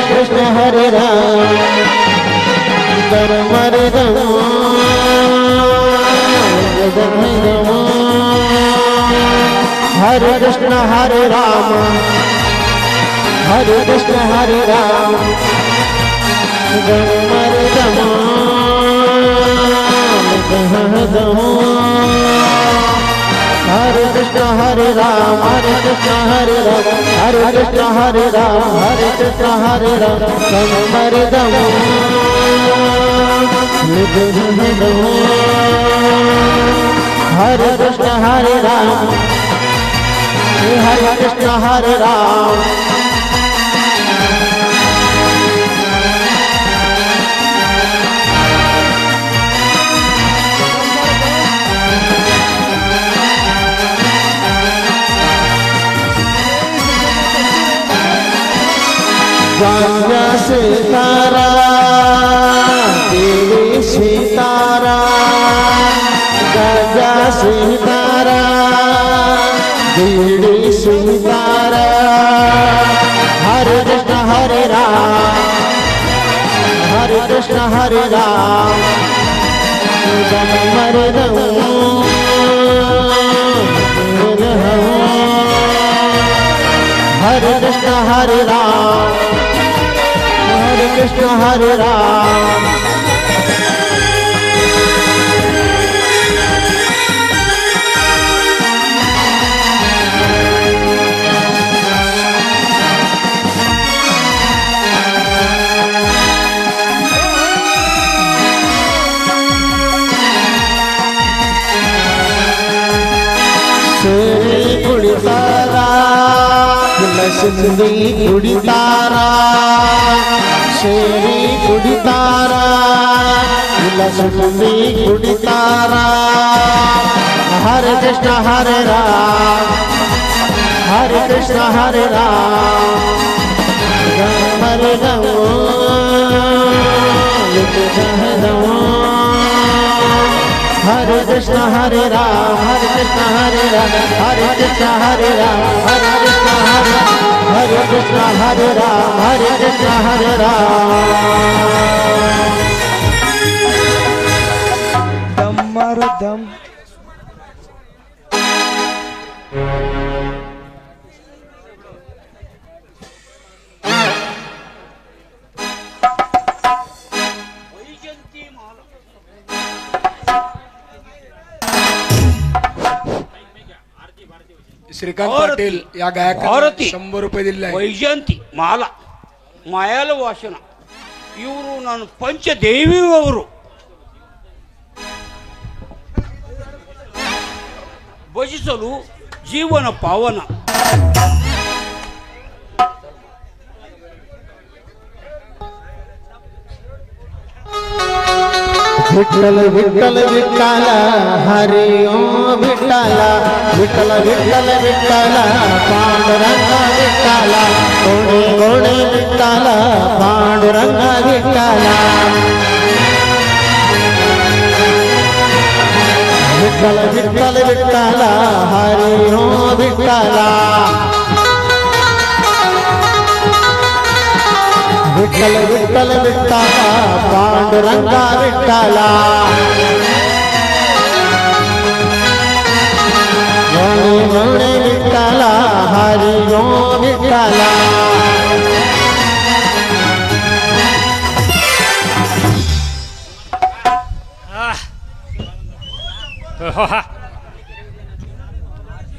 कृष्ण हरे राम मरे हरे कृष्ण हरे राम हरे कृष्ण हरे राम मरे हरे कृष्ण हरे राम हरे कृष्ण हरे राम हरे कृष्ण हरे राम हरे कृष्ण हरे राम मरे हरे कृष्ण हरे राम हरे कृष्ण हरे राम गंगा सीतारा देवी सीतारा गंगा सीतारा देवी सीतारा हरे कृष्ण हरे राम हरे कृष्ण हरे राम मरे हरे कृष्ण हरे राम हरे कृष्ण हरे राम शेरी कुड़ितारा लक्ष्मी कुड़ितारा शेरी कुड़ितारा लक्ष्मी कुड़ितारा हरे कृष्ण हरे राम हरे कृष्ण हरे राम हरे हरे कृष्ण हरे राम हरे कृष्ण हरे राम हरे कृष्ण हरे राम हरे कृष्ण हरे हरे कृष्ण हरे राम हरे कृष्ण हरे राम दम मारो दम श्रीकांत पाटील या गायकाला 100 रुपये दिले. ವೈಜಯಂತಿ ಮಾಲಾ ಮಾಯಾಲ ವಾಸನ ಇವರು ನಾನು ಪಂಚದೇವಿ ಅವರು ಭಜಿಸಲು ಜೀವನ ಪಾವನ. विठ्ठल विठ्ठल विठ्ठल हरि ओम विठ्ठल विठ्ठल विठ्ठल विठ्ठल पांडुरंग विठ्ठल गोणे गोणे विठ्ठल पांडुरंग विठ्ठल विठ्ठल विठ्ठल विठ्ठल हरि ओम विठ्ठल विठ्ठल विठ्ठल विठ्ठल पांडुरंग विठ्ठल गणे गणे विठ्ठल हरि ओम विठ्ठल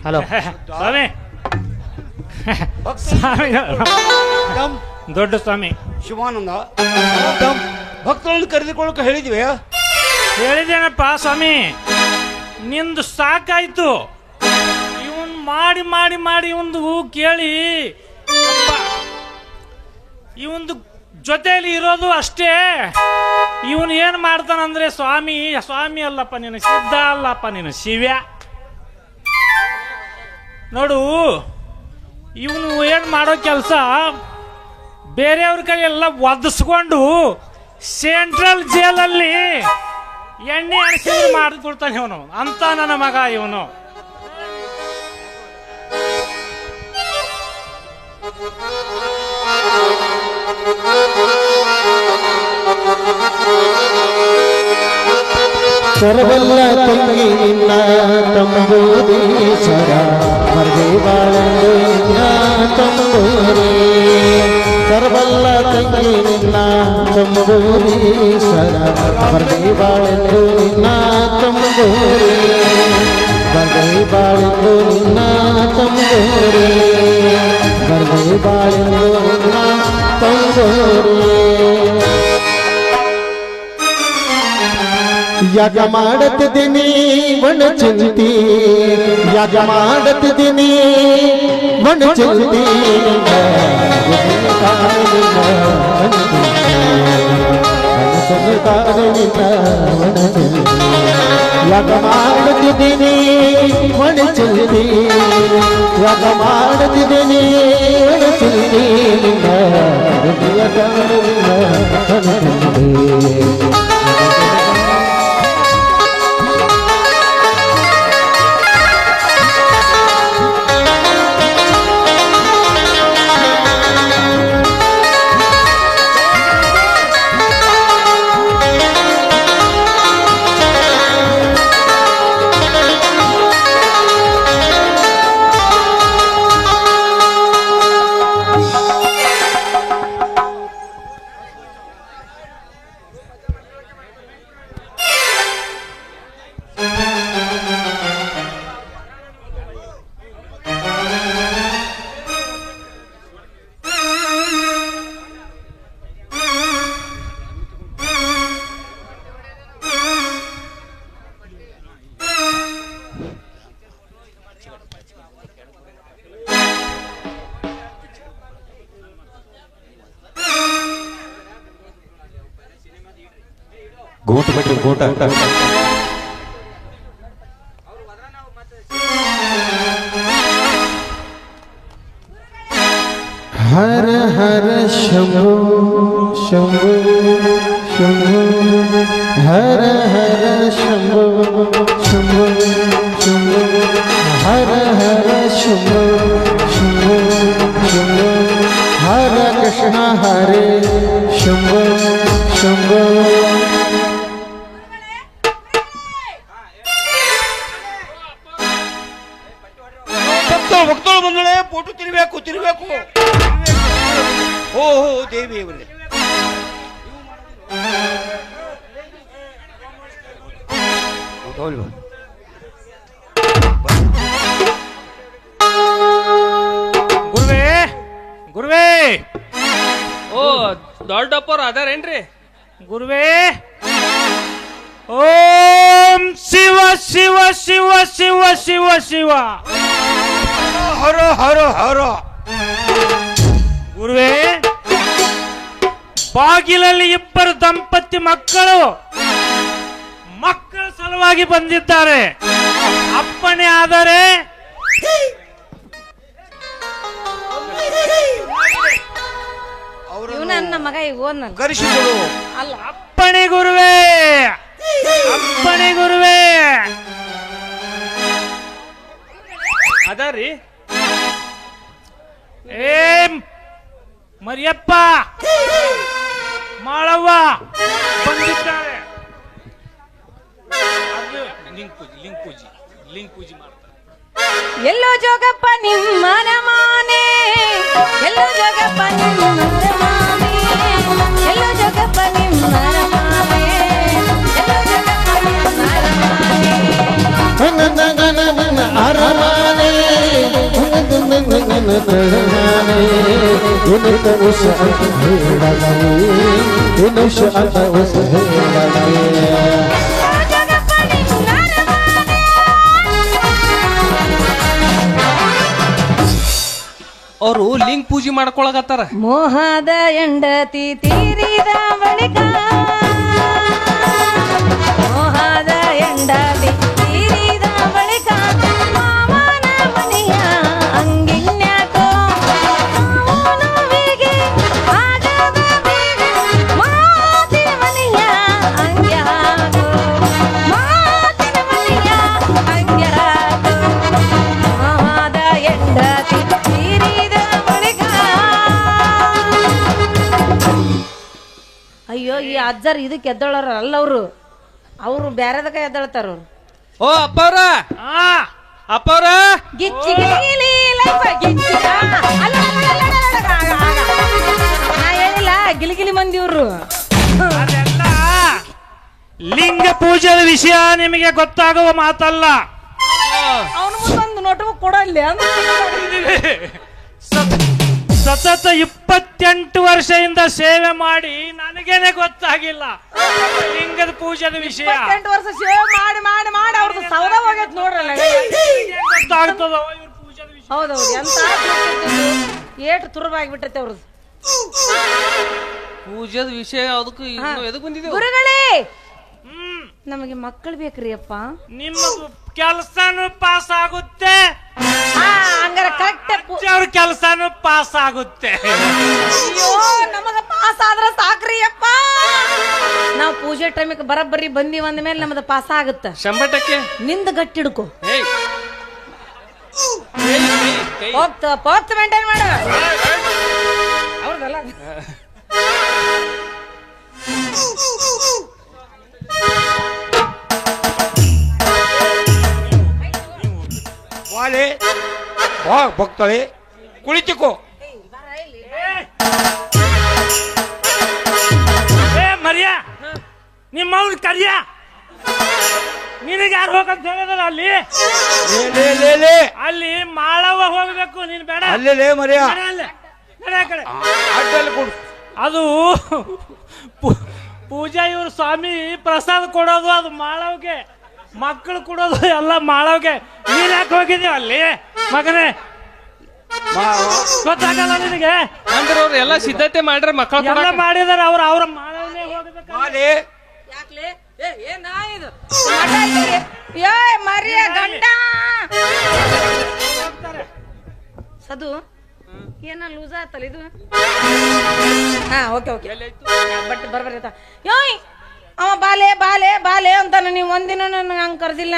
हेलो स्वामी स्वामी ದೊಡ್ಡ ಸ್ವಾಮಿ ಶಿವಾನಂದ ಭಕ್ತರನ್ನು ಕರೆದುಕೊಳ್ಳಕ್ಕೆ ಹೇಳಿದ್ವಿ. ಹೇಳಿದ್ದೇನಪ್ಪ ಸ್ವಾಮಿ, ನಿಂದು ಸಾಕಾಯ್ತು. ಇವನ್ ಮಾಡಿ ಮಾಡಿ ಮಾಡಿ ಒಂದು ಕೇಳಿ ಇವಂದು ಜೊತೆಯಲ್ಲಿ ಇರೋದು ಅಷ್ಟೇ. ಇವನು ಏನು ಮಾಡ್ತಾನಂದ್ರೆ ಸ್ವಾಮಿ ಸ್ವಾಮಿ ಅಲ್ಲಪ್ಪ ನೀನು, ಸಿದ್ಧ ಅಲ್ಲಪ್ಪ ನೀನು, ಶಿವ್ಯ. ನೋಡು ಇವನು ಏನು ಮಾಡೋ ಕೆಲಸ ಬೇರೆಯವ್ರ ಕೈಯೆಲ್ಲ ಒದಿಸ್ಕೊಂಡು ಸೆಂಟ್ರಲ್ ಜೈಲಲ್ಲಿ ಎಣ್ಣೆ ಅಣಿಸಿದ್ರು ಮಾಡಿಕೊಡ್ತಾನೆ ಇವನು. ಅಂತ ನನ್ನ ಮಗ ಇವನು. ಸರ್ವಲ್ಲ ತಂಗಿ ನಿನ್ನ ತಂಬೂರೀಶ್ವರ ಮರಳಿ ಬಾಳಲು ನಿನ್ನ ತಂಬೂರಿ ಸರ್ವಲ್ಲ ತಂಗಿ ನಿನ್ನ ತಂಬೂರೀಶ್ವರ ಮರಳಿ ಬಾಳಲು ನಿನ್ನ ತಂಬೂರಿ ಮರಳಿ ಬಾಳಲು ನಿನ್ನ ತಂಬೂರಿ ಮರಳಿ ಬಾಳಲು ನಿನ್ನ ತಂಬೂರಿ ಯಾಗ ಮಾಡತ್ತಿದ್ದೀನಿ ಮಣ ಚಿಂತಿ ಯಾಗ ಮಾಡತ್ತಿದ್ದೀನಿ ಮಣ ಚಿಂತಿ ಯಾಗ ಮಾಡುತ್ತಿದ್ದೀನಿ ಮಣ ಚಿಂತಿ ಯಾಗ ಮಾಡುತ್ತಿದ್ದೀನಿ ಮಣ ಚಿಂತಿ घूट बिಟ್ಟು घूट हर हर शंभो शंभो शंभो हर हर शंभो शंभो शंभो हर हर शंभो शंभो शंभो हर कृष्ण हरे शंभो शंभो ಭಕ್ತಳು ಬಂದಳೆ ಫೋಟೋ ತಿರ್ಬೇಕು ತಿರ್ಬೇಕು ಓಹೋ ದೇವಿ ಅವರೇ ಗುರುವೇ ಗುರುವೇ ಓ ದೊಡ್ಡಪ್ಪರು ಅದಾರೇನ್ರಿ ಗುರುವೇ ಓಂ ಶಿವ ಶಿವ ಶಿವ ಶಿವ ಶಿವ ಶಿವ ಹರ ಹರ ಹರ ಗುರುವೇ ಬಾಗಿಲಲ್ಲಿ ಇಬ್ಬರು ದಂಪತಿ ಮಕ್ಕಳ ಸಲುವಾಗಿ ಬಂದಿದ್ದಾರೆ ಅಪ್ಪಣೆ ಆದರೆ ನನ್ನ ಮಗ ಕರೆಸಿಕೊಡು ಅಲ್ಲ ಅಪ್ಪಣೆ ಗುರುವೇ ಅಪ್ಪಣೆ ಗುರುವೇ ಅದಾರಿ ಏ ಮರಿಯಪ್ಪ ಮಾಳವ್ವ ಬಂದಿದ್ದಾರೆ ಲಿಂಗ್ ಪೂಜೆ ಮಾಡ್ತಾರೆ ಎಲ್ಲೋ ಜೋಗಪ್ಪ ನಿಮ್ಮನ ಮಾನೆ ಎಲ್ಲೋ ಜೋಗಪ್ಪ ನಿಮ್ಮನ ಮಾನೆ ಎಲ್ಲೋ ಜೋಗಪ್ಪ ನಿಮ್ಮನ ಮಾನೆ ಎಲ್ಲೋ ಜೋಗಪ್ಪ ನಿಮ್ಮನ ಮಾನೆ ಅರಮಾನೆ ಅವರು ಲಿಂಗ್ ಪೂಜೆ ಮಾಡ್ಕೊಳಕತ್ತಾರ ಮೋಹದ ಹೆಂಡತಿ ತೀರಿದ ಬಳಿಕ ಮೋಹದ ಹೆಂಡತಿ ತೀರಿದ ಬಳಿಕ ಮಾವನ ಮನೆಯ ಅಂಗಿನ್ಯಾಕೋ ನೋವಿಗೆ ಆಗದ ಬೇಗ ಮಾತಿನ ಮನೆಯ ಅಂಗ್ಯಾಕೋ ಮಾತಿನ ಮನೆಯ ಅಂಗ್ಯಾಕೋ ಮೋಹದ ಹೆಂಡತಿ ತೀರಿದ ಬಳಿಕ ಅಯ್ಯೋ ಈ ಅಜ್ಜಾರ್ ಇದಕ್ಕೆ ಎದ್ದೋಳಾರ ಅಲ್ಲ ಅವ್ರು ಬ್ಯಾರೆದಕ್ಕ ಎದ್ದಳ್ತಾರ ಅವ್ರು. ಓ ಅಪ್ಪವ್ರ ಅಪ್ಪವ್ರ ಗಿಚ್ಚಿ ಗಿಲಿ ಲೈಫ್ ಗಿಚ್ಚಿ ಅಲ್ಲ ನಾ ಹೇಳಿಲ್ಲ ಗಿಲಿಗಿಲಿ ಮಂದಿ ಇವ್ರು. ಅದೆಲ್ಲ ಲಿಂಗ ಪೂಜೆಯ ವಿಷಯ ನಿಮಗೆ ಗೊತ್ತಾಗುವ ಮಾತಲ್ಲ. ಅವನು ಮುಂದೊಂದು ನೋಟು ಕೊಡಲ್ಲ ಸತತ 28 ವರ್ಷದಿಂದ ಸೇವೆ ಮಾಡಿ ನನಗೇನೆ ಗೊತ್ತಾಗಿಲ್ಲ ಲಿಂಗದ ಪೂಜೆದ ವಿಷಯ. 28 ವರ್ಷ ಸೇವೆ ಮಾಡಿ ಮಾಡಿ ಮಾಡಿ ಅವ್ರದ್ದು ಸೌದ ಹೋಗೈತ್ ನೋಡ್ರಲ್ಲ. ಗೊತ್ತಾಗ್ತದ ಇವ್ರ ಪೂಜೆದ ವಿಷಯ. ಹೌದೌದು ಎಂತ ಏಟು ತುರುಬಾಗ್ಬಿಟ್ಟೈತೆ ಅವ್ರದ್ದು. ಪೂಜೆದ ವಿಷಯ ಅದಕ್ಕೂ ಎದಕ್ ಬಂದಿದ್ದೇವೆ ಗುರುಗಳೇ ನಮಗೆ ಮಕ್ಕಳು ಬೇಕ್ರಿ ಅಪ್ಪ. ನಿಮ್ಮದು ಕೆಲಸನೂ ಪಾಸ್ ಆಗುತ್ತೆ, ಹಂಗಾರ ಕರೆಕ್ಟ್ ಅವ್ರ ಕೆಲಸನೂ ಪಾಸ್ ಆಗುತ್ತೆ. ಅಯ್ಯೋ ನಮಗ ಪಾಸ್ ಆದ್ರ ಸಾಕ್ರಿ ಅಪ್ಪ. ನಾವು ಪೂಜೆ ಟೈಮಿಗೆ ಬರಬ್ಬರಿ ಬಂದೀವಿ ಅಂದ ಮೇಲೆ ನಮ್ದು ಪಾಸ್ ಆಗುತ್ತ. 100% ನಿಂದ ಗಟ್ಟಿ ಹಿಡ್ಕೊ. ಏಯ್ ಹೋಗ್ತ ಮೇಂಟೈನ್ ಮಾಡ ಅವ್ರದಲ್ಲ. ವಾಲೆ ವಾ ಭಕ್ತಳೆ ಕುಳಿತುಕೋ. ಮರ್ಯ ನಿಮ್ಮ ಅವ್ನ ಕರ್ಯ ನಿನಗೆ ಯಾರು ಹೋಗಂತ ಹೇಳಿದಾರ ಅಲ್ಲಿ ಅಲ್ಲಿ ಮಾಳವ ಹೋಗ್ಬೇಕು ನೀನ್ ಬೇಡ ಅಲ್ಲೇ ಮರ್ಯ ಕಡೆ ಅಡ್ಡಲ್ಲಿ ಕೊಡು. ಅದು ಪೂಜಾ ಇವ್ರ ಸ್ವಾಮಿ ಪ್ರಸಾದ ಕೊಡೋದು ಅದು ಮಾಳವ್ಗೆ, ಮಕ್ಕಳು ಕೊಡೋದು ಎಲ್ಲ ಮಾಳವ್ಗೆ. ನೀನ್ ಯಾಕೆ ಹೋಗಿದ್ದೀವ ಅಲ್ಲಿ ಮಗನೇ? ಗೊತ್ತಾಗಲ್ಲ ನಿನಗೆ? ಅಂದ್ರೆ ಅವ್ರು ಎಲ್ಲ ಸಿದ್ಧತೆ ಮಾಡ್ರ ಮಕ್ಕಳು ಎಲ್ಲ ಮಾಡಿದಾರೆ ಅವ್ರ ಮಾಳವನೇ ಹೋಗ್ಬೇಕು. ಯಾಕ್ಲೆ ಏನ ಇದು ಮರಿಯ ಗಂಡ ಸದು ಏನ ಲೂಸ್ ಆತಲ್ಲ ಇದು. ಹಾ ಓಕೆ ಓಕೆ ಬಟ್ ಬರ್ಬರಿ ಯೋಯ್ ಅವ ಬಾಲೆ ಬಾಲೆ ಬಾಲೆ ಅಂತಾನ. ನೀವು ಒಂದಿನ ನನಗೆ ಹಂಗ ಕರ್ದಿಲ್ಲ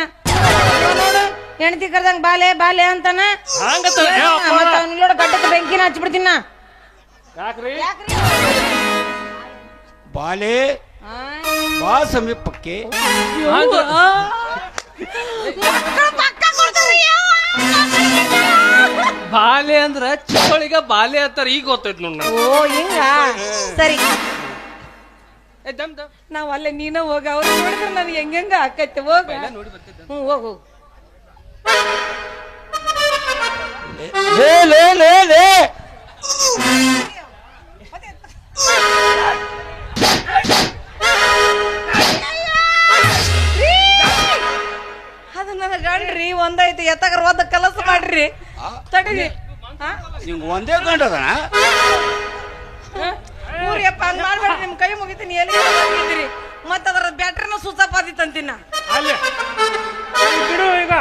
ನೋಡು. ಹೆಂಡತಿ ಕರ್ದಂಗ ಬಾಲೆ ಬಾಲೆ ಅಂತಾನ. ಮತ್ತ ಅವ್ನಿಲ್ಲೋಡ ಗಡ್ಡಕ್ಕೆ ಬೆಂಕಿನ ಹಚ್ಬಿಡ್ತೀನ. ಬಾಲೆ ಬಾ ಸಮೀಪಕ್ಕೆ. ಬಾಲೆ ಅಂದ್ರ ಚಿಕ್ಕಳಿಗ ಬಾಲೆ ಅಂತಾರ. ಈಗ ಗೊತ್ತೈತ್ ನೋಡ್. ಓ ಹಿಂಗ ಸರಿ ದಮ್ ನಾವ್ ಅಲ್ಲೇ ನೀನ ಹೋಗ. ಅವ್ರು ನೋಡಿದ್ರೆ ನನಗೆ ಹೆಂಗ ಆಕೈತೆ. ಹೋಗ ನೋಡಿ ಬರ್ತಿದ್ದ. ಹೋಗ್ ಹೋಗ್. ಅದು ನನ್ನ ಗಂಡ್ರಿ ಒಂದೈತಿ ಎತ್ತಗರ ಒಂದ ಕೆಲಸ ಮಾಡ್ರಿ ತಡೀರಿ. ನಿಂಗೆ ಒಂದೇ ಗಂಡದನ ಊರಿಯಪ್ಪ ಹಂಗ ಮಾಡ್ಬೇಡ್ರಿ. ನಿಮ್ ಕೈ ಮುಗಿತೀನಿ ಎಲ್ಲಿ ಹೋಗಿದ್ದೀರಿ. ಮತ್ತ ಅದ್ರ ಬ್ಯಾಟ್ರಿನ ಸ್ವಿಚ್ ಅಂತಿನ ಅಲ್ಲಿ ಬಿಡು. ಈಗ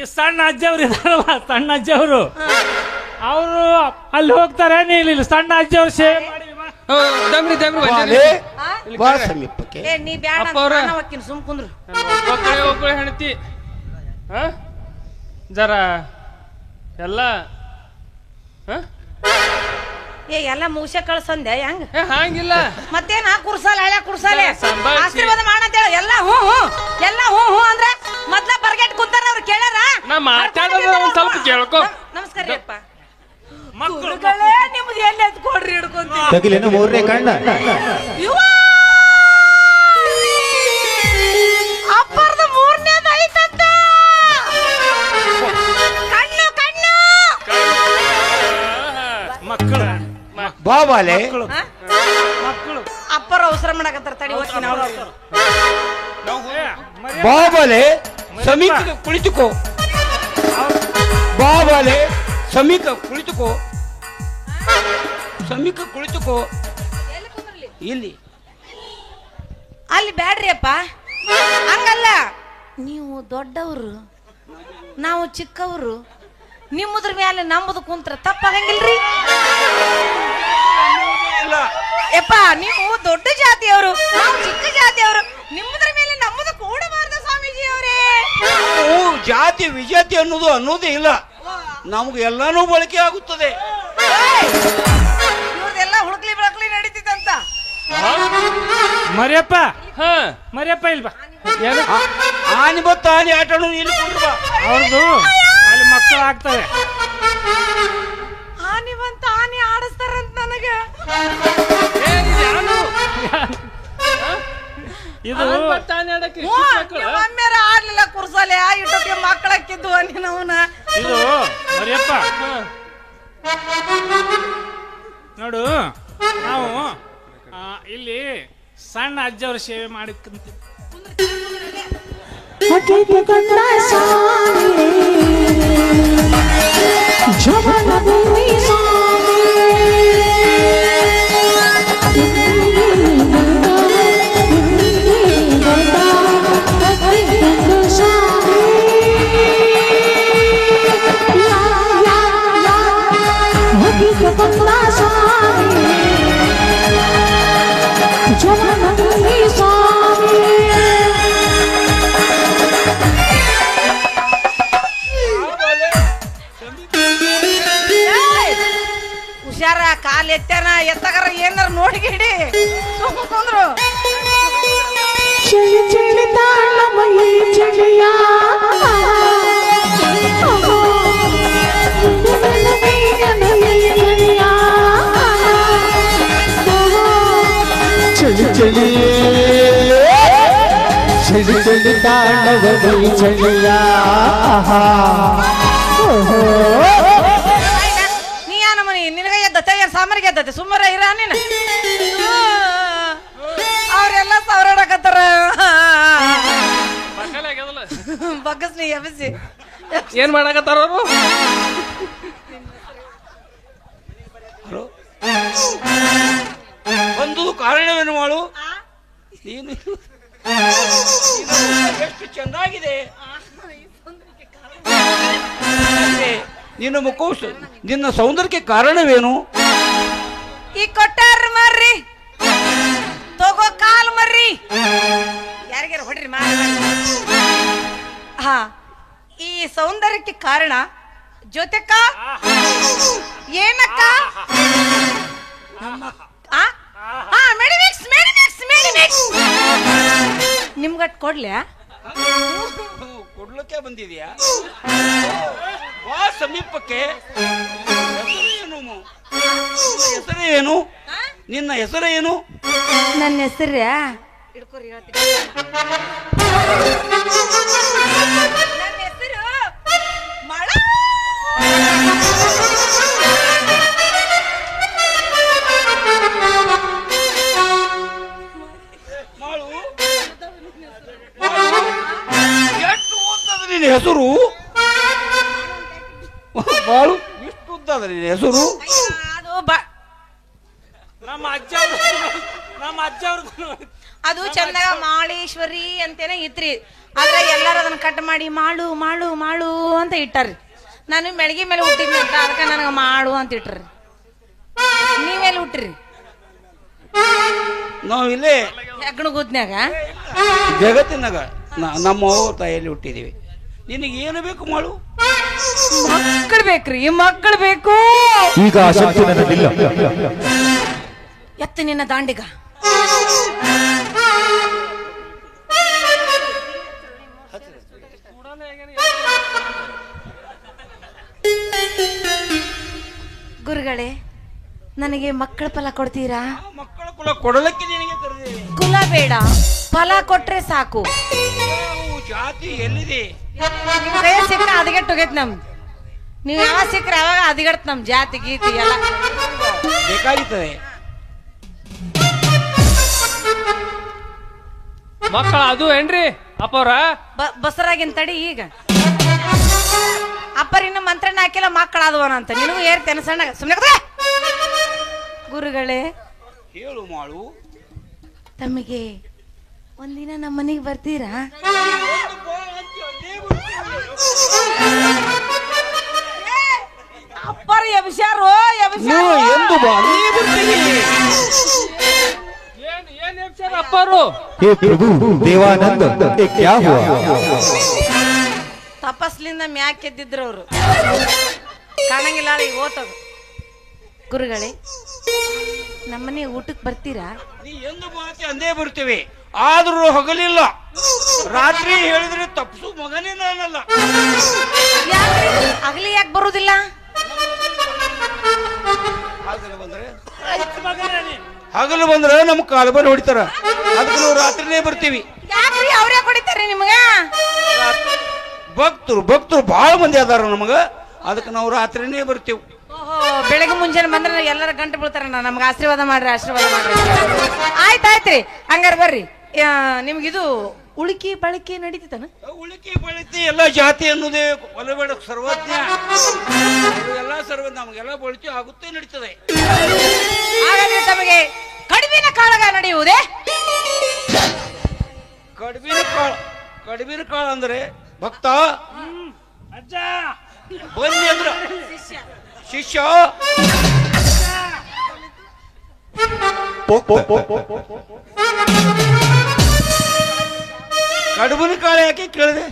ಈ ಸಣ್ಣ ಅಜ್ಜವ್ರು ಇದಾರಲ್ಲ, ಸಣ್ಣ ಅಜ್ಜವ್ರು ಅವರು ಅಲ್ಲಿ ಹೋಗ್ತಾರೆ. ಇಲ್ಲಿ ಸಣ್ಣ ಅಜ್ಜವ್ರು ಸೇವೆ ಮಾಡಿ ದಮ್ರಿ ದಮ್ರಿ ಬಾ ಸಮೀಪಕ್ಕೆ. ಏ ನೀ ಬ್ಯಾಡ ಅಪ್ಪ ಅವ್ರ. ಹೋಗ್ತೀನಿ ಸುಮ್ ಕುಂದ್ರು. ಒಬ್ಬಳೆ ಹೆಣತಿ ಜರ ಎಲ್ಲ ಏ ಎಲ್ಲ ಮುಗಿಸ ಕಳ್ಸಂದೆ ಹೆಂಗ? ಹಂಗಿಲ್ಲ ಮತ್ತೇನ ಕುರ್ಸಾಲ ಹಳೆ ಕುರ್ಸಾಲೆ ಸಂಭಾಳ್ಸಿ. ಆಶೀರ್ವಾದ ಮಾಡಂತೇಳ ಎಲ್ಲ ಹ್ಞೂ ಎಲ್ಲ ಹ್ಞೂ ಅಂದ್ರೆ ಮೊದ್ಲ ಬರ್ಗೆಟ್ ಕುಂತಾರ ಅವ್ರು ಕೇಳಾರ. ನಾ ಮಾತಾಡೋದು ಒಂದ್ ಸ್ವಲ್ಪ ಕೇಳ್ಕೊ. ನಮಸ್ಕಾರ ರೀ ಅಪ್ಪ. ಮಕ್ಕಳು ಗುರುಗಳೇ ನಿಮ್ದು ಎಲ್ಲಿ ಎತ್ಕೊಡ್ರಿ ಹಿಡ್ಕೊಂತೀನಿ. ತಗಿಲೇನು 3ನೇ ಕಣ್ಣ ಅಪ್ಪರ್ದು 3ನೇದು ಐತಂತ. ಕಣ್ಣು ಕಣ್ಣು ಮಕ್ಕಳು ಬಾ ಬಾಲೆ. ಮಕ್ಕಳು ಅಪ್ಪರ ಅವಸರ ಮಾಡಕತ್ತಾರ. ತಡಿ ಹೋಗ್ತೀನಿ ಅವ್ರು. ಬಾ ಬಾಲೆ ಸಮೀಪ ಕುಳಿತುಕೋ. ಬಾ ಬಾಲೆ ಸಮೀಪ ಕುಳಿತುಕೋ. ಸಮೀಪ ಕುಳಿತುಕೋ. ಇಲ್ಲಿ ಅಲ್ಲಿ ಬ್ಯಾಡ್ರಿ ಅಪ್ಪ. ಹಂಗಲ್ಲ, ನೀವು ದೊಡ್ಡವರು ನಾವು ಚಿಕ್ಕವರು. ನಿಮ್ಮದ್ರ ಮೇಲೆ ನಮ್ಮದು ಕುಂತ್ರ ತಪ್ಪಾಗಂಗಿಲ್ರಿ. ಯಪ್ಪ ನೀವು ದೊಡ್ಡ ಜಾತಿಯವರು, ನಾವು ಚಿಕ್ಕ ಜಾತಿಯವರು. ನಿಮ್ಮದ್ರ ಮೇಲೆ ನಮ್ಮದು ಕೂಡಬಾರ್ದು ಸ್ವಾಮೀಜಿ ಅವರೇ. ಜಾತಿ ವಿಜಾತಿ ಅನ್ನೋದೇ ಇಲ್ಲ. ನಮ್ಗೆ ಎಲ್ಲಾನು ಬಳಕೆ ಆಗುತ್ತದೆ. ಇವ್ರದೆಲ್ಲ ಹುಡುಕ್ಲಿ ಬೆಳಕ್ಲಿ ನಡೀತಿತ್ತಂತ. ಮರಿಯಪ್ಪ ಹಾ ಮರಿಯಪ್ಪ ಇಲ್ವಾ ಏನು ಆನೆ ಬತ್ತ ಆನೆ ಆಟ ಇಲ್ಲಿ ಕುಂಡ್ರು ಬಾ. ಅವ್ರದ್ದು ಅಲ್ಲಿ ಮಕ್ಕಳು ಆಗ್ತವೆ. ಆನೆ ಬಂತ ಆನೆ ಆಡಿಸ್ತಾರಂತ ನನಗ. ಇದು ಮಮ್ಮಿಯರ ಆಡ್ಲಿಲ್ಲ ಕುರ್ಸಲೆ ಇಟ್ಟಕ್ಕೆ ಮಕ್ಕಳಕ್ಕಿದ್ದು ನೀನವನ. ಇದು ಮರಿಯಪ್ಪ ನೋಡು, ನಾವು ಇಲ್ಲಿ ಸಣ್ಣ ಅಜ್ಜವ್ರ ಸೇವೆ ಮಾಡಿಕ್ಕಂತ ಹುಷಾರ, ಕಾಲ್ ಎತ್ತನ ಎತ್ತಗಾರ ಏನಾರ ನೋಡಿಗಿಡಿ ಕುಂದ್ರು. ಚಳಿ ಚಳಿ ತಾಳಮಯಿ ಚಳಿಯ ಚಳಿ ಚಳಿ ಚಳಿ ಚಳಿ ತಾಳವನಿ ಚಳಿಯ. ನೀ ನಮ್ಮನಿ ನಿನಗ ಎದ್ದತೆ ಸಾಮರಿಗೆ ಎದ್ದತೆ ಸುಮ್ಮರ ಇರ ನೀನು. ಅವ್ರೆಲ್ಲ ಸಾವಿರಾಡಕತ್ತಾರ. ಬಗ್ಗಸ್ ನೀ ಎಬ್ಬಿಸಿ ಏನ್ ಮಾಡಕತ್ತಾರ ಅವರು? ಒಂದು ಕಾರಣವೇನು ಮಾಡು, ನೀನು ಎಷ್ಟು ಚೆನ್ನಾಗಿದೆ ನಿನ್ನ ಮುಖ, ನಿನ್ನ ಸೌಂದರ್ಯಕ್ಕೆ ಕಾರಣವೇನು? ಈ ಕೊಟ್ಟಾರ ಮರ್ರಿ ತಗೋ ಕಾಲ್ ಮರ್ರಿ ಯಾರಿಗಾರ ಹೊಡ್ರಿ ಹಾ. ಈ ಸೌಂದರ್ಯಕ್ಕೆ ಕಾರಣ ಜೊತೆಕ ಏನಕ್ಕ? ನಿಮ್ಗಟ್ ಕೊಡ್ಲ್ಯಾ? ಕೊಡ್ಲಿಕ್ಕೆ ಬಂದಿದ್ಯಾ? ಬಾ ಸಮೀಪಕ್ಕೆ. ಹೆಸರೇನು? ನಿನ್ನ ಹೆಸರೇನು? ನನ್ನ ಹೆಸರ ನನ್ನ ಹೆಸರು ಮಳ. ಎಷ್ಟು ಓದ್ತದ ನಿನ್ನ ಹೆಸರು? ಬಾಳು ಎಷ್ಟು ಉದ್ದದ ನಿನ್ನ ಹೆಸರು? ನಮ್ಮ ಅಜ್ಜ ಅದು ಚಂದಾಗ ಮಾಳೇಶ್ವರಿ ಅಂತೇನೆ ಇತ್ರಿ. ಆದ್ರೆ ಎಲ್ಲಾರು ಅದನ್ನ ಕಟ್ ಮಾಡಿ ಮಾಡು ಮಾಡು ಮಾಡು ಅಂತ ಇಟ್ಟಾರಿ. ನಾನು ಮೆಳಗಿ ಮೇಲೆ ಹುಟ್ಟಿದ್ನಿ ಅಂತ ಅದಕ್ಕೆ ನನಗೆ ಮಾಡು ಅಂತ ಇಟ್ರಿ. ನೀವೆಲ್ಲಿ ಹುಟ್ಟ್ರಿ? ನಾವು ಇಲ್ಲೇ ಹೆಗ್ಣಗುದ್ನ್ಯಾಗ ಜಗತ್ತಿನಾಗ ನಮ್ಮ ತಾಯಿಯಲ್ಲಿ ಹುಟ್ಟಿದೀವಿ. ನಿನಗೆ ಏನು ಬೇಕು ಮಾಡು? ಮಕ್ಕಳು ಬೇಕ್ರಿ, ಮಕ್ಕಳು ಬೇಕು. ಈಗ ಆ ಶಕ್ತಿ ನನ್ನದಿಲ್ಲ. ಎತ್ತ ನಿನ್ನ ದಾಂಡಿಗ. ಗುರುಗಳೇ, ನನಗೆ ಮಕ್ಕಳ ಫಲ ಕೊಡ್ತೀರಾ? ಮಕ್ಕಳ ಕುಲ ಕೊಡಲಿಕ್ಕೆ ನಿನಗೆ ಕರೆದಿದ್ದೇವೆ. ಕುಲ ಬೇಡ, ಫಲ ಕೊಟ್ರೆ ಸಾಕು. ಜಾತಿ ಎಲ್ಲಿದೆ? ನಿಮ್ ಕೈ ಸಿಕ್ಕ ಹದಗೆಟ್ಟೋಗೈತ್ ನಮ್. ನೀವ್ ಯಾವಾಗ ಸಿಕ್ಕ್ರೆ ಅವಾಗ ಹದಗೆಡ್ತ ನಮ್ ಜಾತಿ ಗೀತಿ ಎಲ್ಲ ಬೇಕಾಗುತ್ತದೆ. ಮಕ್ಕಳ ಅದು ಏನ್ರಿ ಅಪ್ಪವ್ರ? ಬಸರಾಗಿನ್ ತಡಿ. ಈಗ ಅಪ್ಪರಿನ ಮಂತ್ರನ ಹಾಕಿಲ್ಲ ಮಕ್ಕಳಾದವನಂತ ನಿನಗೂ ಏರ್ತೇನೆ ಸಣ್ಣ ಸುಮ್ಮನೆ. ಗುರುಗಳೇ ಹೇಳು ಮಾಡು. ತಮಗೆ ಒಂದಿನ ನಮ್ಮ ಮನೆಗೆ ಬರ್ತೀರಾ? ಅಪ್ಪರ ಎಬ್ಸ್ಯಾರು ಎಂದು ಬಾ, ನೀ ಬರ್ತೀನಿ. ಏನ್ ಅಪ್ಪರು? हे प्रभु देवानंद ये क्या हुआ? ತಪಸ್ಲಿಂದ ಮ್ಯಾಕ್ ಎದ್ದಿದ್ರು ಅವರು. ಕಾಣಂಗಿಲ್ಲ ಈಗ ಓತದು. ಗುರುಗಳೇ ನಮ್ಮನೆ ಊಟಕ್ಕೆ ಬರ್ತೀರಾ? ನೀ ಎಂದು ಮಾತಿ ಅಂದೇ ಬರ್ತೀವಿ, ಆದ್ರೂ ಹಗಲಿಲ್ಲ. ರಾತ್ರಿ ಹೇಳಿದ್ರೆ ತಪ್ಸು ಮಗನೇ ನಾನಲ್ಲ. ಹಗಲಿ ಯಾಕೆ ಬರುದಿಲ್ಲ? ಹಗಲು ಬಂದ್ರೆ ನಮ್ ಕಾಲ್ಬರ್ ಹೊಡಿತಾರ, ಅದಕ್ಕೆ ನಾವು ರಾತ್ರಿನೇ ಬರ್ತೀವಿ. ಯಾಕ್ರಿ ಅವ್ರೇ ಹೊಡಿತಾರ್ರಿ ನಿಮಗ? ಭಕ್ತರು ಬಹಳ ಮಂದಿ ಅದಾರ ನಮಗ, ಅದಕ್ಕೆ ನಾವು ರಾತ್ರಿನೇ ಬರ್ತೀವಿ. ಓಹೋ, ಬೆಳಗ್ಗೆ ಮುಂಜಾನೆ ಬಂದ್ರೆ ಎಲ್ಲರ ಗಂಟು ಬೀಳ್ತಾರ, ನಮ್ಗೆ ಆಶೀರ್ವಾದ ಮಾಡ್ರಿ. ಆಯ್ತಾಯ್ತ್ರಿ, ಹಂಗಾರ ಬರ್ರಿ. ನಿಮ್ಗಿದು ಉಳಿಕೆ ಬಳಕೆ ನಡೀತಾನ? ಉಳಿಕೆ ಬಳಕೆ ಎಲ್ಲ ಜಾತಿ ಅನ್ನೋದೇ ಒಲಬೇಡ, ಸರ್ವಜ್ಞ ಎಲ್ಲ ನಮಗೆಲ್ಲ ಬಳಕೆ ಆಗುತ್ತೆ, ನಡೀತದೆ. ಹಾಗಾದ್ರೆ ತಮಗೆ ಕಡಿಮಿನ ಕಾಳಗ ನಡೆಯುವುದೇ? ಕಡಿಮಿನ ಕಾಳ ಅಂದ್ರೆ ಭಕ್ತ ಅಜ್ಜ ಬನ್ನಿ ಅಂದ್ರ ಶಿಷ್ಯ. ಕಡುಬಿನ ಕಾಳ ಯಾಕೆ ಕೇಳಿದೆ?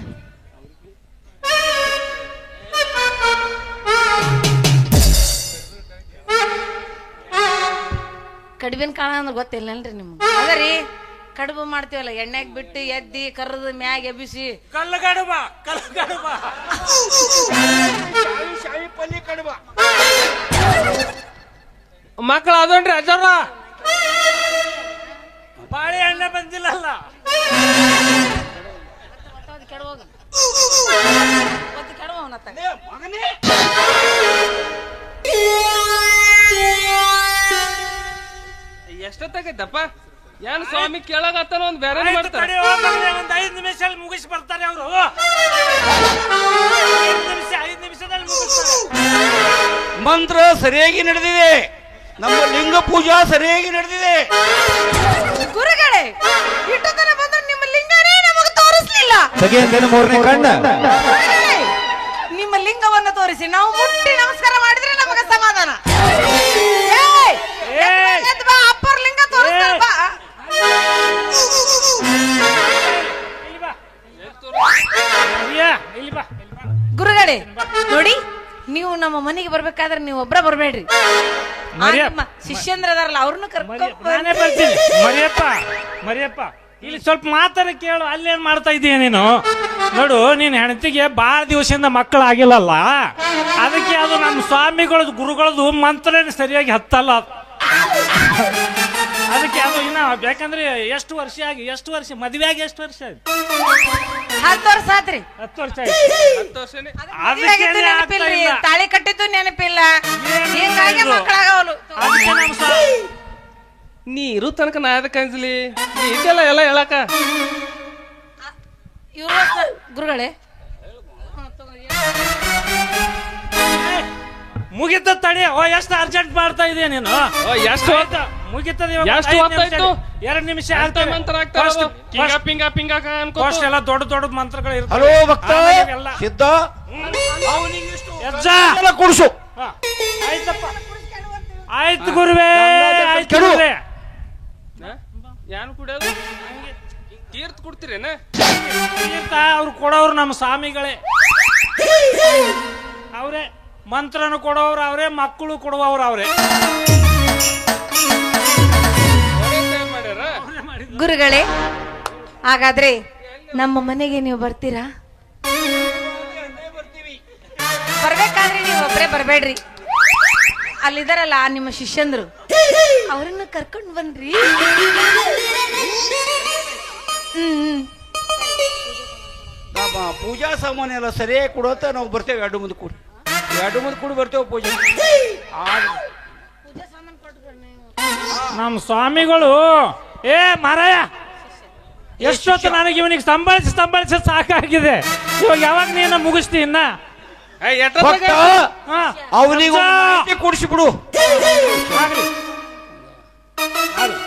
ಕಡುಬಿನ ಕಾಳ ಅಂದ್ರೆ ಗೊತ್ತಿಲ್ಲನ್ರಿ ನಿಮ್ಗೆ? ಅದರಿ ಕಡುಬು ಮಾಡ್ತೀವಲ್ಲ, ಎಣ್ಣೆಗ್ ಬಿಟ್ಟು ಎದ್ದಿ ಕರ್ದು ಮ್ಯಾಗ ಎಬ್ಬಿಸಿ ಕಲ್ಲಗಡುಬ ಶಾಯಿ ಪಲ್ಯ ಕಡುಬ. ಮಕ್ಕಳು ಅದನ್ರಿ ಅಜ್ಜವ್ರ, ಬಾಳೆ ಎಣ್ಣೆ ಬಂದಿಲ್ಲಲ್ಲ. ಮಗನೇ ಎಷ್ಟೊತ್ತಾಗೈತಪ್ಪ? ಏನ್ ಸ್ವಾಮಿ ಕೇಳಾಗತ್ತಾನ, ಒಂದ್ ಬೇರೆ ಮಾಡ್ತಾರೆ. ಒಂದ್ 5 ನಿಮಿಷ ಮುಗಿಸಿ ಬರ್ತಾರೆ ಅವರು. 5 ನಿಮಿಷದಲ್ಲಿ ಮುಗಿಸ್ತಾರೆ. ಮಂತ್ರ ಸರಿಯಾಗಿ ನಡೆದಿದೆ, ನಮ್ಮ ಲಿಂಗ ಪೂಜಾ ಸರಿಯಾಗಿ ನಡೆದಿದೆ. ಗುರುಗಳೇ, ಇಟ್ಟು ತನ ಬಂದ್ರೆ ನಿಮ್ಮ ಲಿಂಗನೇ ನಮಗೆ ತೋರಿಸ್ಲಿಲ್ಲ. ಮೂರನೇ ಕಣ್ಣ ನಿಮ್ಮ ಲಿಂಗವನ್ನು ತೋರಿಸಿ ನಾವು ಮುಟ್ಟಿ ನಮಸ್ಕಾರ ಮಾಡಿದ್ರೆ ನಮಗೆ ಸಮಾಧಾನ. ಅಪ್ಪರ್ ಲಿಂಗ ತೋರಿಸ್ತಾರ ಬಾ. ಗುರುಗಳೇ ನೋಡಿ, ನೀವು ನಮ್ಮ ಮನೆಗೆ ಬರ್ಬೇಕಾದ್ರೆ ನೀವು ಒಬ್ರ ಬರ್ಬೇಡ್ರಿ. ಶಿಷ್ಯಂದ್ರ ಅದಾರಲ್ಲ ಅವ್ರನ್ನ ನಾನೇ ಬರ್ತೀನಿ. ಮರಿಯಪ್ಪ ಇಲ್ಲಿ ಸ್ವಲ್ಪ ಮಾತಾಡ ಕೇಳು. ಅಲ್ಲೇನ್ ಮಾಡ್ತಾ ಇದೀಯ ನೀನು? ನೋಡು, ನೀನ್ ಹೆಂಡತಿಗೆ ಬಾಳ ದಿವಸದಿಂದ ಮಕ್ಕಳಾಗಿಲ್ಲಲ್ಲ, ಅದಕ್ಕೆ ಅದು ನಮ್ಮ ಸ್ವಾಮಿಗಳದ್ದು ಗುರುಗಳದ್ದು ಮಂತ್ರನೇ ಸರಿಯಾಗಿ ಹತ್ತಲ್ಲ. ಅದಕ್ಕೆ ಅದು ಇನ್ನ ಯಾಕಂದ್ರೆ ಎಷ್ಟು ವರ್ಷ ಮದುವೆ ಆಗಿ ಎಷ್ಟು ವರ್ಷ ಆಯ್ತು? 10 ವರ್ಷ ಆತ್ರಿ. 10 ವರ್ಷ ಆಯ್ತು. ತಾಳಿ ಕಟ್ಟಿದ್ದು ನೆನಪಿಲ್ಲ, ಹೀಗಾಗಿ ಮಕ್ಕಳಾಗವಲು. ನೀ ಇರು ತನಕ ನಾ ಅದಕ್ಕೆ ಅಂಜಲಿ, ನೀ ಇದೆಲ್ಲ ಎಲ್ಲ ಹೇಳಕ. ಗುರುಗಳೇ ಮುಗಿತ ತಡಿ. ಎಷ್ಟು ಅರ್ಜೆಂಟ್ ಮಾಡ್ತಾ ಇದೀಯ ನೀನು? ಎಷ್ಟು ಮುಗಿತದೆ. 2 ನಿಮಿಷ ಮಂತ್ರ ಎಲ್ಲ ದೊಡ್ಡ ಮಂತ್ರಗಳು ಇರ್ತವೆ. ಹಲೋ ಭಕ್ತ ಸಿದ್ಧ, ಕುಡಿಸು. ಆಯ್ತಪ್ಪ, ಆಯ್ತು ಗುರುವೇ, ಆಯ್ತು ಗುರುವೇ. ಏನ್ ಕುಡಿಯೋದು? ತೀರ್ಥ ಕೊಡ್ತೀರೇನ? ತೀರ್ಥ ಅವ್ರು ಕೊಡೋರು ನಮ್ಮ ಸ್ವಾಮಿಗಳೇ, ಅವ್ರೇ ಮಂತ್ರನು ಕೊಡೋರು ಅವರೇ, ಮಕ್ಕಳು ಕೊಡುವವ್ರು ಅವರೇ. ಗುರುಗಳೇ, ಹಾಗಾದ್ರೆ ನಮ್ಮ ಮನೆಗೆ ನೀವು ಬರ್ತೀರಾ? ಬರ್ಬೇಕಾದ್ರೆ ನೀವು ಒಬ್ಬರೇ ಬರ್ಬೇಡ್ರಿ, ಅಲ್ಲಿದಾರಲ್ಲ ನಿಮ್ಮ ಶಿಷ್ಯಂದ್ರು, ಅವರನ್ನು ಕರ್ಕೊಂಡು ಬನ್ರಿ. ಪೂಜಾ ಸಾಮಾನು ಎಲ್ಲ ಸರಿಯಾಗಿ ಕೊಡೋತ ನಾವು ಬರ್ತೇವೆ. 2 ಮುಂದೆ ಕೂಡಿ ಬರ್ತೇವೆ ಪೂಜೆ. ನಮ್ಮ ಸ್ವಾಮಿಗಳು ಮಾರಾಯ, ಎಷ್ಟೊತ್ತು ನನಗೆ ಇವನಿಗೆ ಸಂಭಾಳಿಸಿ ಸಾಕಾಗಿದೆ. ಇವಾಗ ಯಾವಾಗ ನೀನು ಮುಗಿಸ್ತಿ? ಇನ್ನ ಅವನಿಗೆ ಕುಡಿಸ್ಬಿಡು,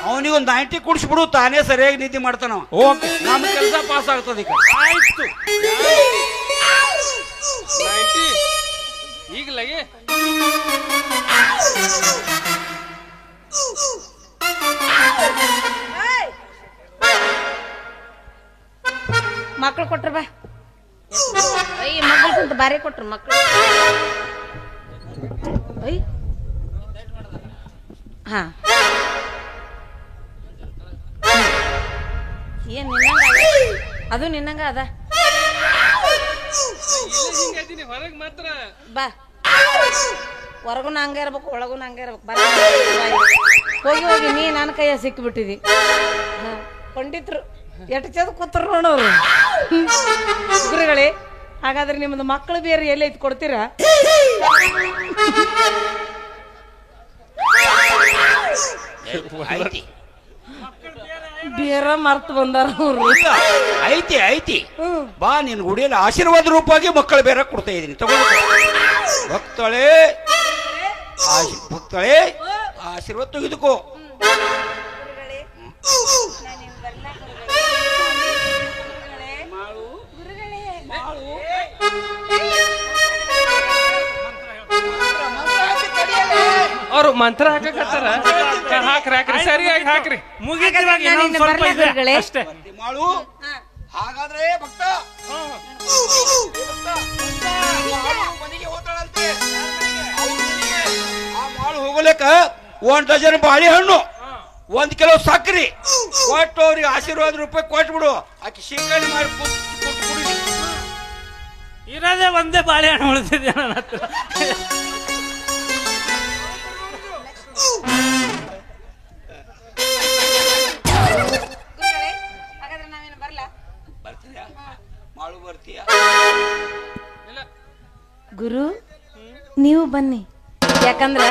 ಅವನಿಗೊಂದು 90 ಕುಡಿಸ್ಬಿಡು, ತಾನೇ ಸರಿಯಾಗಿ ನಿದ್ದೆ ಮಾಡ್ತಾನ. ನಮ್ಮ ಕೆಲಸ ಪಾಸ್ ಆಗ್ತದೆ. ಆಯ್ತು, ಈಗಲಾಗೆ ಮಕ್ಳು ಕೊಟ್ರ ಬಾ. ಮಕ್ಕಳು ಬಾರಿ ಕೊಟ್ರು ಮಕ್ಳು. ಹಾ ಏನ್ ನಿನ್ನಂಗ ಅದ? ಅದು ನಿನ್ನಂಗ ಅದ ಹೊರಗೆ ಮಾತ್ರ ಬಾ ಹೊರಗೂ ಹಂಗ ಇರ್ಬೇಕು ಒಳಗೂ ಹಂಗ ಇರ್ಬೇಕು ಬರ ಹೋಗಿ ಹೋಗಿ ನೀ ನನ್ನ ಕೈಯ ಸಿಕ್ಕಿಬಿಟ್ಟಿದಿ ಪಂಡಿತರು ಎಷ್ಟು ಚಂದ ಕೂತರು ನೋಡೋರು ಗುರುಗಳೇ. ಹಾಗಾದ್ರೆ ನಿಮ್ಮದು ಮಕ್ಕಳು ಬೇರೆ ಎಲ್ಲಿ ಐತಿ ಕೊಡ್ತೀರಾ? ಬೇರೆ ಮರ್ತು ಬಂದಾರ ಅವ್ರು. ಐತಿ ಐತಿ ಬಾ ನಿನ್ ಗುಡಿಯಲ್ಲಿ ಆಶೀರ್ವಾದ ರೂಪವಾಗಿ ಮಕ್ಕಳು ಬೇರೆ ಕೊಡ್ತಾ ಇದೀನಿ ತಗೊಂಡು ಭಕ್ತಳೆ ಭಕ್ತಳೆ ಆಶೀರ್ವಾದ ತೆಗೆದುಕೋ. ಅವ್ರು ಮಂತ್ರ ಹಾಕಕತ್ತಾರ. ಹಾಕ್ರಿ ಹಾಕ್ರಿ ಸರಿಯಾಗಿ ಹಾಕ್ರಿ. ಅಷ್ಟೇ ಮಾಡು. ಹಾಗಾದ್ರೆ ಭಕ್ತ ಮನೆಗೆ ಹೋಗ್ತಾಳಂತೆ. ಆ ಮಾಳು ಹೋಗಲಿಕ್ಕ 1 ಡಜನ್ ಬಾಳೆಹಣ್ಣು 1 ಕಿಲೋ ಸಕ್ಕರೆ ಕೊಟ್ಟು ಅವ್ರಿಗೆ ಆಶೀರ್ವಾದ ರೂಪಾಯಿ ಕೊಟ್ಬಿಡು. ಆಕೆ ಶೇಖರಣೆ ಮಾಡಿ ಕುಡಿ. ಇರೋದೇ ಒಂದೇ ಬಾಳೆಹಣ್ಣು ಉಳಿದಿದೆ ನನ್ನ ಹತ್ರ. ಮಾಡು ಬರ್ತೀಯ? ಗುರು ನೀವು ಬನ್ನಿ, ಯಾಕಂದ್ರ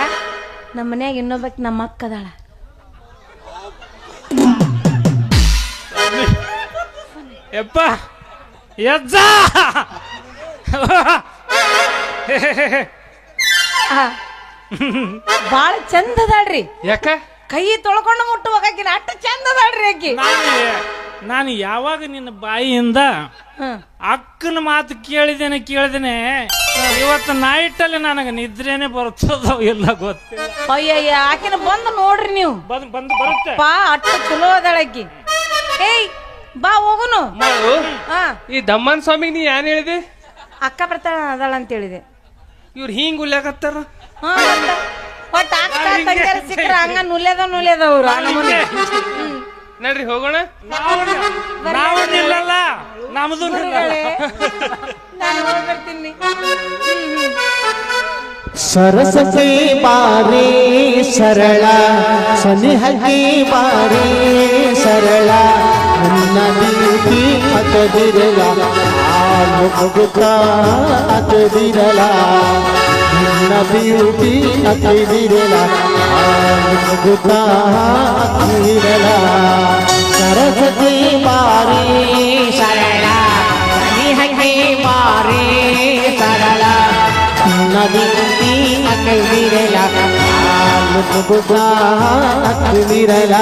ನಮ್ಮ ಮನ್ಯಾಗ ಇನ್ನೊಬ್ಬಕ್ ನಮ್ಮ ಅಕ್ಕ ಅದಾಳ. ಯಪ್ಪ ಯಜ್ಜ ಬಾಳ ಚಂದ ಅದಾಳ್ರಿ. ಯಾಕ ಕೈ ತೊಳ್ಕೊಂಡು ಮುಟ್ಟುವಾಕಿನ ಅಟ್ಟ ಚಂದ ಅದಾಳ್ರಿ ಆಕಿ. ನಾನು ಯಾವಾಗ ನಿನ್ನ ಬಾಯಿಯಿಂದ ಅಕ್ಕನ ಮಾತು ಕೇಳಿದೇನೆ ಇವತ್ತು ನೈಟಲ್ಲಿ ನನಗೆ ನಿದ್ರೇನೆ ಬರ್ತದೋ ಇಲ್ಲ ಗೊತ್ತಿಲ್ಲ. ಅಯ್ಯಯ್ಯ ಆಕಿನ ಬಂದು ನೋಡ್ರಿ ನೀವು. ಬಂದು ಬರುತ್ತೆ ಪಾ ಅಟ್ಟ ಚಲೋ ಅದಾಳ ಆಕಿ. ಏಯ್ ಬಾ ಹೋಗುನು. ಈ ದಮ್ಮನ್ ಸ್ವಾಮಿಗೆ ನೀ ಏನ್ ಹೇಳಿದೆ? ಅಕ್ಕ ಬರ್ತಾಳ ಅದಾಳ ಅಂತ ಹೇಳಿದೆ. ಇವ್ರು ಹಿಂಗ್ ಉಲ್ಲಾಕತ್ತಾರ. ಒಟ್ಟ ಅಕ್ಕ ತಂಗಿಯರ ಸಿಕ್ಕ್ರ ಹಂಗ ನುಲ್ಯದವ್ರು. ನಡ್ರಿ ಹೋಗೋಣ. ನಾವು ನಿಲ್ಲಲ್ಲ, ನಮ್ದು ನಾನು ಹೋಗ್ಬರ್ತೀನಿ. ಸರಸತೆ ಬಾರಿ ಸರಳ ಸನಿಹಕ್ಕೆ ಬಾರಿ ಸರಳ ನನ್ನ ನೀತಿ ಅತದಿರಲ ಮುಗುತ್ತ ಅತದಿರಲ ನನ್ನ ಬ್ಯೂಟಿ ಅತದಿರಲ ಮುಗುತ್ತ ಅತದಿರಲ ಸರಸತೆ ಬಾರಿ ಸರಳ ಸನಿಹಕ್ಕೆ ಬಾರಿ ಸರಳ ನದಿ ಅಕೈದಿರಲ ಮುಗುತ್ತ ಅತದಿರಲ